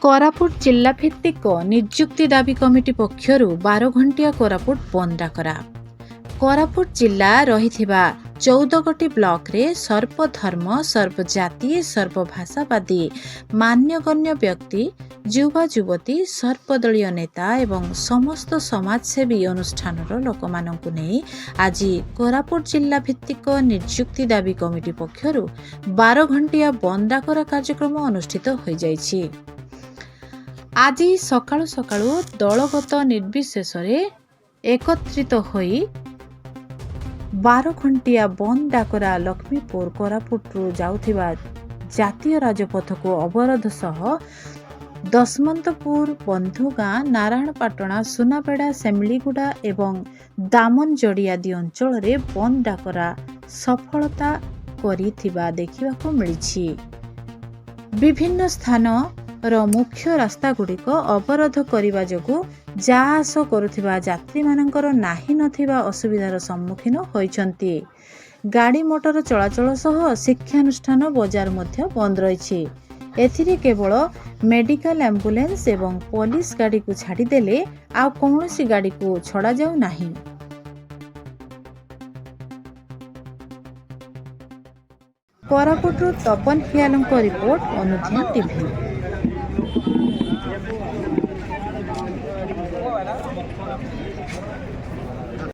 कोरापुट जिला भित्तिक निजुक्ति दाबी कमिटी पक्षर 12 घंटिया कोरापुट बंद डाकरा। कोरापुट जिला रही 14 गोटी ब्लॉक रे सर्वधर्म सर्वजाति सर्वभाषावादी मान्यगण्य व्यक्ति युवा युवती सर्वदलीय नेता एवं समस्त समाजसेवी अनुष्ठान लोक मानकु नहीं आज कोरापुट जिला भित्तिक निजुक्ति दाबी कमिटी पक्षर 12 घंटिया बंद डाकरा कार्यक्रम अनुष्ठित हो जाइछि। आज सकाळु सकाळु दलगत निर्विशेष एकत्रित होई 12 घंटिया बंद डाकरा लक्ष्मीपुर कोरापुटरू जाउथिबा जातीय राजपथ को अवरोध सह दशमंतपुर बंधुगाँ नारायणपाटणा सुनापेड़ा सेमलीगुड़ा एवं दामनजोड़ी आदि अंचल रे बंद डाकरा सफलता करिथिबा देखिबाको मिलिछि। विभिन्न स्थान मुख्य रास्ता गुड़िक अवरोध करने जोगु जा आस करुथिबा यात्री मानकर नाही नथिबा असुविधार सम्मुखीन होइछन्ति। गाड़ी मोटर चलाचल सह शिक्षानुष्ठान बजार मध्य बंद रही। एथिरे केवल मेडिकल एम्बुलेंस एवं पुलिस गाड़ी को छाड़ीदेले आ कौनसी गाड़ी को छड़ा जाऊ नाही। कोरापुटरू तपन हियालଙ୍କ रिपोर्ट अनुध्यान टीवी।